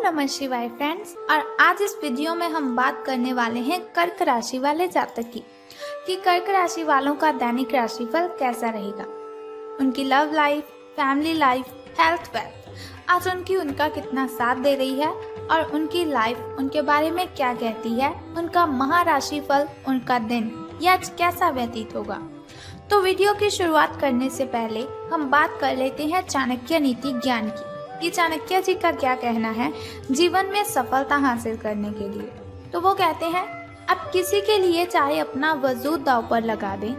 नमः शिवाय फ्रेंड्स। और आज इस वीडियो में हम बात करने वाले हैं कर्क राशि वाले जातक की कि कर्क राशि वालों का दैनिक राशिफल कैसा रहेगा, उनकी love life, family life, health, wealth, आज उनका कितना साथ दे रही है और उनकी लाइफ उनके बारे में क्या कहती है, उनका महाराशिफल, उनका दिन यह आज कैसा व्यतीत होगा। तो वीडियो की शुरुआत करने से पहले हम बात कर लेते हैं चाणक्य नीति ज्ञान की कि चाणक्य जी का क्या कहना है जीवन में सफलता हासिल करने के लिए। तो वो कहते हैं, आप किसी के लिए चाहे अपना वजूद दांव पर लगा दें,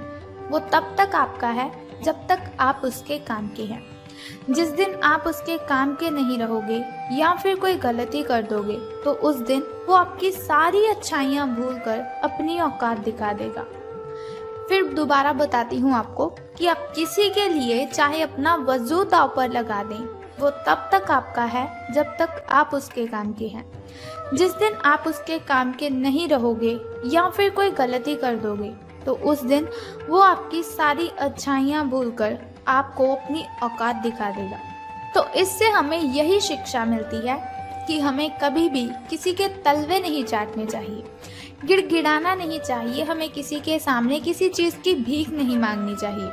वो तब तक आपका है जब तक आप उसके काम के हैं। जिस दिन आप उसके काम के नहीं रहोगे या फिर कोई गलती कर दोगे तो उस दिन वो आपकी सारी अच्छाइयाँ भूलकर अपनी औकात दिखा देगा। फिर दोबारा बताती हूँ आपको कि आप किसी के लिए चाहे अपना वजूद दांव पर लगा दें, वो तब तक आपका है जब तक आप उसके काम के हैं। जिस दिन आप उसके काम के नहीं रहोगे या फिर कोई गलती कर दोगे तो उस दिन वो आपकी सारी अच्छाइयाँ भूलकर आपको अपनी औकात दिखा देगा। तो इससे हमें यही शिक्षा मिलती है कि हमें कभी भी किसी के तलवे नहीं चाटने चाहिए, गिड़गिड़ाना नहीं चाहिए, हमें किसी के सामने किसी चीज़ की भीख नहीं मांगनी चाहिए।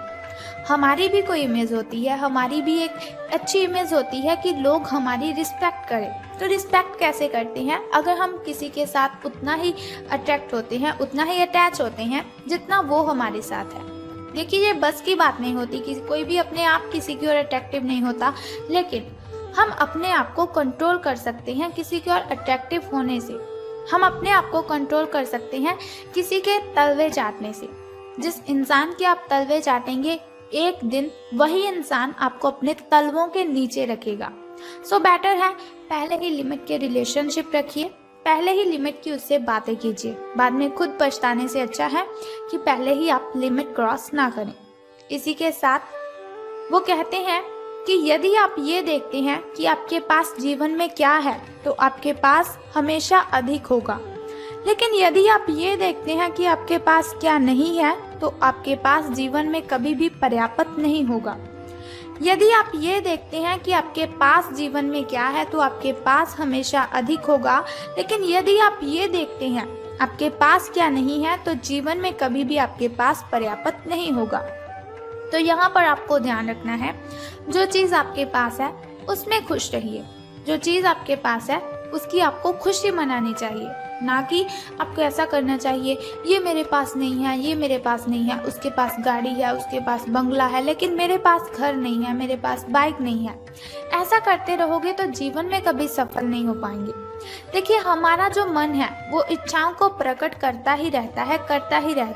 हमारी भी कोई इमेज होती है, हमारी भी एक अच्छी इमेज होती है कि लोग हमारी रिस्पेक्ट करें। तो रिस्पेक्ट कैसे करते हैं? अगर हम किसी के साथ उतना ही अट्रैक्ट होते हैं, उतना ही अटैच होते हैं जितना वो हमारे साथ है। देखिए, ये बस की बात नहीं होती कि कोई भी अपने आप किसी की ओर अट्रैक्टिव नहीं होता, लेकिन हम अपने आप को कंट्रोल कर सकते हैं किसी की ओर अट्रैक्टिव होने से। हम अपने आप को कंट्रोल कर सकते हैं किसी के तलवे चाटने से। जिस इंसान के आप तलवे चाटेंगे, एक दिन वही इंसान आपको अपने तलवों के नीचे रखेगा। सो बेटर है पहले ही लिमिट के रिलेशनशिप रखिए, पहले ही लिमिट की उससे बातें कीजिए। बाद में खुद पछताने से अच्छा है कि पहले ही आप लिमिट क्रॉस ना करें। इसी के साथ वो कहते हैं कि यदि आप ये देखते हैं कि आपके पास जीवन में क्या है तो आपके पास हमेशा अधिक होगा, लेकिन यदि आप ये देखते हैं कि आपके पास क्या नहीं है तो आपके पास जीवन में कभी भी पर्याप्त नहीं होगा। यदि आप ये देखते हैं कि आपके पास जीवन में क्या है तो आपके पास हमेशा अधिक होगा, लेकिन यदि आप ये देखते हैं आपके पास क्या नहीं है तो जीवन में कभी भी आपके पास पर्याप्त नहीं होगा। तो यहाँ पर आपको ध्यान रखना है, जो चीज़ आपके पास है उसमें खुश रहिए। जो चीज़ आपके पास है उसकी आपको खुशी मनानी चाहिए, ना कि आपको ऐसा करना चाहिए ये मेरे पास नहीं है, ये मेरे पास नहीं है, उसके पास गाड़ी है, उसके पास बंगला है, लेकिन मेरे पास घर नहीं है, मेरे पास बाइक नहीं है। ऐसा करते रहोगे तो जीवन में कभी सफल नहीं हो पाएंगे। देखिए, हमारा जो मन है वो इच्छाओं को प्रकट करता ही रहता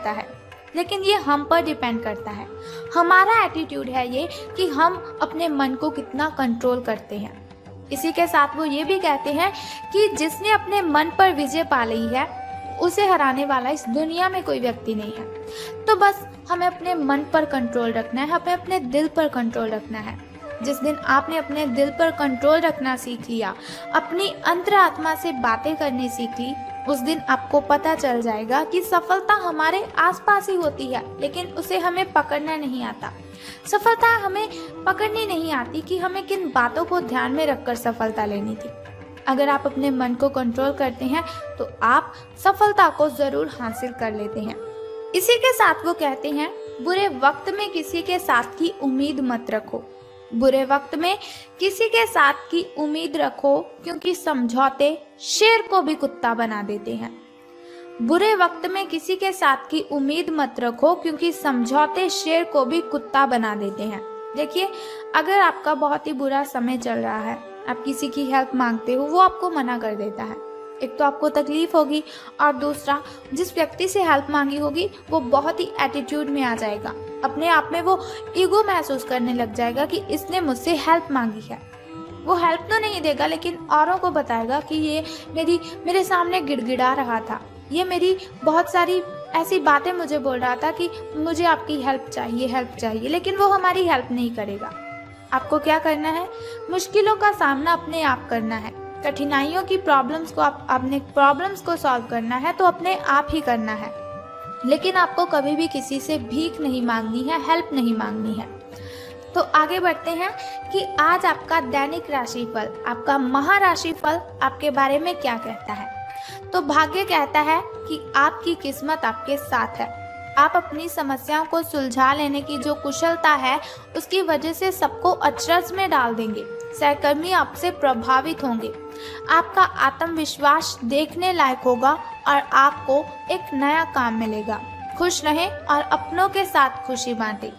है, लेकिन ये हम पर डिपेंड करता है। हमारा एटीट्यूड है ये कि हम अपने मन को कितना कंट्रोल करते हैं। इसी के साथ वो ये भी कहते हैं कि जिसने अपने मन पर विजय पा ली है उसे हराने वाला इस दुनिया में कोई व्यक्ति नहीं है। तो बस हमें अपने मन पर कंट्रोल रखना है, हमें अपने दिल पर कंट्रोल रखना है। जिस दिन आपने अपने दिल पर कंट्रोल रखना सीख लिया, अपनी अंतरात्मा से बातें करनी सीख ली, उस दिन आपको पता चल जाएगा कि सफलता हमारे आसपास ही होती है, लेकिन उसे हमें पकड़ना नहीं आता। सफलता हमें पकड़नी नहीं आती कि हमें किन बातों को ध्यान में रखकर सफलता लेनी थी। अगर आप अपने मन को कंट्रोल करते हैं तो आप सफलता को जरूर हासिल कर लेते हैं। इसी के साथ वो कहते हैं, बुरे वक्त में किसी के साथ की उम्मीद मत रखो। बुरे वक्त में किसी के साथ की उम्मीद रखो, क्योंकि समझौते शेर को भी कुत्ता बना देते हैं। बुरे वक्त में किसी के साथ की उम्मीद मत रखो, क्योंकि समझौते शेर को भी कुत्ता बना देते हैं। देखिए, अगर आपका बहुत ही बुरा समय चल रहा है, आप किसी की हेल्प मांगते हो, वो आपको मना कर देता है, एक तो आपको तकलीफ होगी और दूसरा जिस व्यक्ति से हेल्प मांगी होगी वो बहुत ही एटीट्यूड में आ जाएगा, अपने आप में वो ईगो महसूस करने लग जाएगा कि इसने मुझसे हेल्प मांगी है। वो हेल्प तो नहीं देगा, लेकिन औरों को बताएगा कि ये मेरे सामने गिड़गिड़ा रहा था, ये मेरी बहुत सारी ऐसी बातें मुझे बोल रहा था कि मुझे आपकी हेल्प चाहिए, लेकिन वो हमारी हेल्प नहीं करेगा। आपको क्या करना है? मुश्किलों का सामना अपने आप करना है, कठिनाइयों की प्रॉब्लम्स को अपने प्रॉब्लम्स को सॉल्व करना है तो अपने आप ही करना है, लेकिन आपको कभी भी किसी से भीख नहीं मांगनी है, हेल्प नहीं मांगनी है। तो आगे बढ़ते हैं कि आज आपका दैनिक राशिफल, आपका महाराशिफल आपके बारे में क्या कहता है। तो भाग्य कहता है कि आपकी किस्मत आपके साथ है। आप अपनी समस्याओं को सुलझा लेने की जो कुशलता है उसकी वजह से सबको अचरज में डाल देंगे। सहकर्मी आपसे प्रभावित होंगे। आपका आत्मविश्वास देखने लायक होगा और आपको एक नया काम मिलेगा। खुश रहें और अपनों के साथ खुशी बांटें।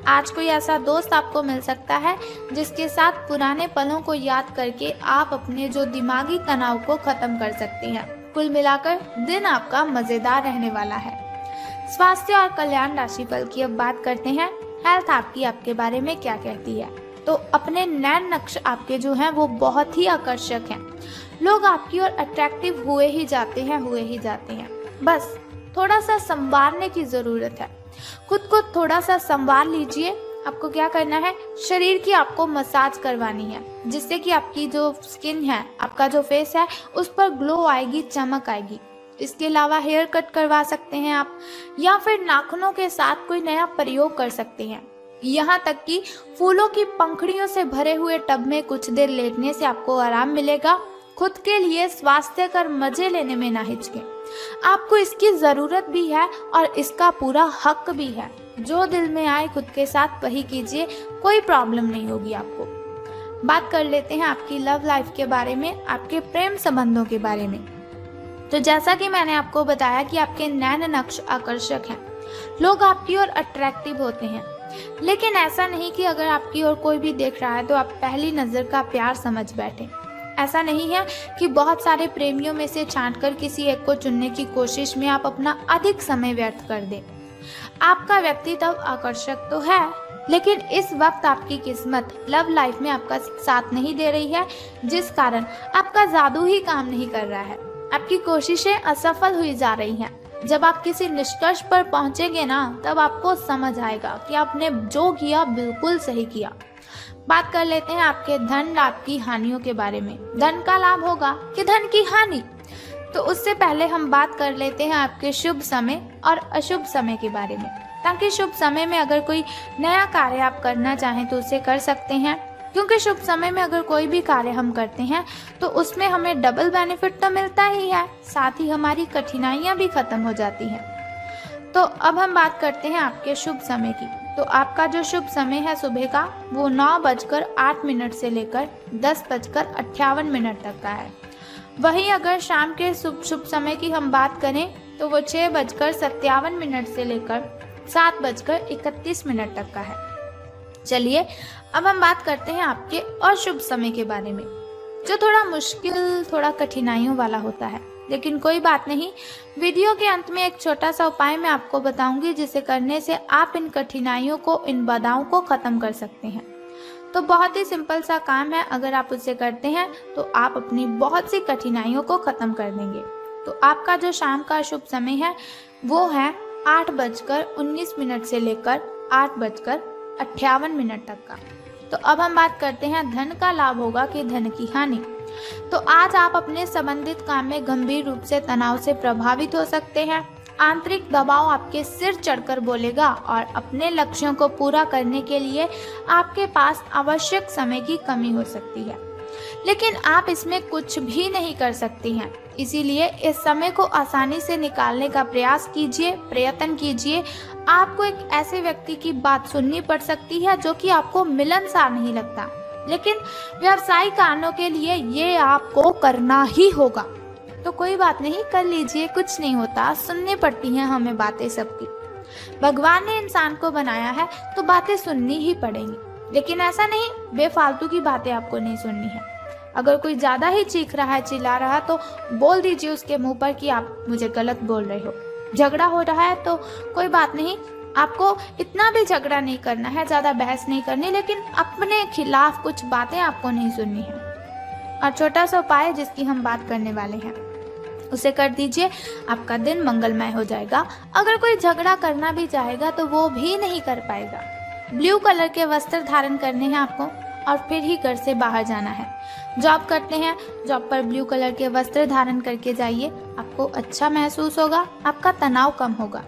आज कोई ऐसा दोस्त आपको मिल सकता है जिसके साथ पुराने पलों को याद करके आप अपने जो दिमागी तनाव को खत्म कर सकते हैं। कुल मिलाकर दिन आपका मजेदार रहने वाला है। स्वास्थ्य और कल्याण राशिफल की अब बात करते हैं। हेल्थ आपकी आपके बारे में क्या कहती है। तो अपने नैन नक्श आपके जो हैं वो बहुत ही आकर्षक हैं। लोग आपकी ओर अट्रैक्टिव हुए ही जाते हैं। बस थोड़ा सा संवारने की जरूरत है। खुद को थोड़ा सा संवार लीजिए। आपको क्या करना है, शरीर की आपको मसाज करवानी है जिससे कि आपकी जो स्किन है, आपका जो फेस है उस पर ग्लो आएगी, चमक आएगी। इसके अलावा हेयर कट करवा सकते हैं आप, या फिर नाखूनों के साथ कोई नया प्रयोग कर सकते हैं। यहाँ तक कि फूलों की पंखुड़ियों से भरे हुए टब में कुछ देर लेटने से आपको आराम मिलेगा। खुद के लिए स्वास्थ्यकर मजे लेने में ना हिचकें। आपको इसकी जरूरत भी है और इसका पूरा हक भी है। जो दिल में आए खुद के साथ वही कीजिए, कोई प्रॉब्लम नहीं होगी आपको। बात कर लेते हैं आपकी लव लाइफ के बारे में, आपके प्रेम संबंधों के बारे में। तो जैसा कि मैंने आपको बताया कि आपके नैन नक्श आकर्षक हैं। लोग आपकी ओर अट्रैक्टिव होते हैं, लेकिन ऐसा नहीं कि अगर आपकी ओर कोई भी देख रहा है तो आप पहली नजर का प्यार समझ बैठे। ऐसा नहीं है कि बहुत सारे प्रेमियों में से छांटकर किसी एक को चुनने की कोशिश में आप अपना अधिक समय व्यर्थ कर दें। आपका व्यक्तित्व आकर्षक तो है, लेकिन इस वक्त आपकी किस्मत लव लाइफ में आपका साथ नहीं दे रही है, जिस कारण आपका जादू ही काम नहीं कर रहा है। आपकी कोशिशें असफल हुई जा रही हैं। जब आप किसी निष्कर्ष पर पहुंचेंगे ना, तब आपको समझ आएगा कि आपने जो किया बिल्कुल सही किया। बात कर लेते हैं आपके धन लाभ की हानियों के बारे में। धन का लाभ होगा कि धन की हानि। तो उससे पहले हम बात कर लेते हैं आपके शुभ समय और अशुभ समय के बारे में, ताकि शुभ समय में अगर कोई नया कार्य आप करना चाहें तो उसे कर सकते हैं। क्योंकि शुभ समय में अगर कोई भी कार्य हम करते हैं तो उसमें हमें डबल बेनिफिट तो मिलता ही है, साथ ही हमारी कठिनाइयां भी खत्म हो जाती हैं। तो अब हम बात करते हैं आपके शुभ समय की। तो आपका जो शुभ समय है सुबह का, वो 9:08 से लेकर 10:58 तक का है। वहीं अगर शाम के शुभ समय की हम बात करें तो वो 6:57 से लेकर 7:31 तक का है। चलिए अब हम बात करते हैं आपके अशुभ समय के बारे में, जो थोड़ा मुश्किल, थोड़ा कठिनाइयों वाला होता है। लेकिन कोई बात नहीं, वीडियो के अंत में एक छोटा सा उपाय मैं आपको बताऊंगी, जिसे करने से आप इन कठिनाइयों को, इन बाधाओं को खत्म कर सकते हैं। तो बहुत ही सिंपल सा काम है, अगर आप उसे करते हैं तो आप अपनी बहुत सी कठिनाइयों को खत्म कर देंगे। तो आपका जो शाम का शुभ समय है वो है 8:19 से लेकर 8:58 तक का। तो अब हम बात करते हैं धन का लाभ होगा कि धन की हानि। तो आज आप अपने संबंधित काम में गंभीर रूप से तनाव से प्रभावित हो सकते हैं। आंतरिक दबाव आपके सिर चढ़कर बोलेगा और अपने लक्ष्यों को पूरा करने के लिए आपके पास आवश्यक समय की कमी हो सकती है, लेकिन आप इसमें कुछ भी नहीं कर सकती हैं। इसीलिए इस समय को आसानी से निकालने का प्रयत्न कीजिए। आपको एक ऐसे व्यक्ति की बात सुननी पड़ सकती है जो कि आपको मिलनसार नहीं लगता, लेकिन व्यवसायिक कारणों के लिए ये आपको करना ही होगा। तो कोई बात नहीं, कर लीजिए, कुछ नहीं होता। सुननी पड़ती हैं हमें बातें सबकी। भगवान ने इंसान को बनाया है तो बातें सुननी ही पड़ेंगी, लेकिन ऐसा नहीं बेफालतू की बातें आपको नहीं सुननी है। अगर कोई ज्यादा ही चीख रहा है, चिल्ला रहा है, तो बोल दीजिए उसके मुंह पर कि आप मुझे गलत बोल रहे हो। झगड़ा हो रहा है तो कोई बात नहीं, आपको इतना भी झगड़ा नहीं करना है, ज्यादा बहस नहीं करनी, लेकिन अपने खिलाफ कुछ बातें आपको नहीं सुननी है। और छोटा सा उपाय जिसकी हम बात करने वाले हैं उसे कर दीजिए, आपका दिन मंगलमय हो जाएगा। अगर कोई झगड़ा करना भी चाहेगा तो वो भी नहीं कर पाएगा। ब्लू कलर के वस्त्र धारण करने हैं आपको और फिर ही घर से बाहर जाना है। जॉब करते हैं, जॉब पर ब्लू कलर के वस्त्र धारण करके जाइए, आपको अच्छा महसूस होगा, आपका तनाव कम होगा।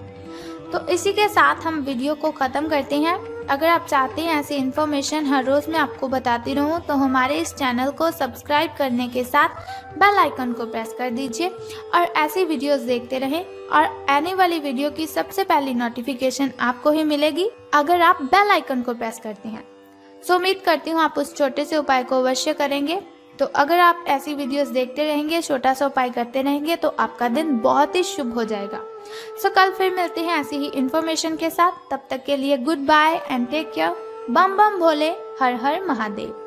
तो इसी के साथ हम वीडियो को ख़त्म करते हैं। अगर आप चाहते हैं ऐसी इन्फॉर्मेशन हर रोज़ मैं आपको बताती रहूं तो हमारे इस चैनल को सब्सक्राइब करने के साथ बेल आइकन को प्रेस कर दीजिए और ऐसी वीडियोस देखते रहें और आने वाली वीडियो की सबसे पहली नोटिफिकेशन आपको ही मिलेगी अगर आप बेल आइकन को प्रेस करते हैं। सो उम्मीद करती हूँ आप उस छोटे से उपाय को अवश्य करेंगे। तो अगर आप ऐसी वीडियोस देखते रहेंगे, छोटा सा उपाय करते रहेंगे तो आपका दिन बहुत ही शुभ हो जाएगा। सो कल फिर मिलते हैं ऐसी ही इन्फॉर्मेशन के साथ। तब तक के लिए goodbye and take care. बम बम भोले, हर हर महादेव।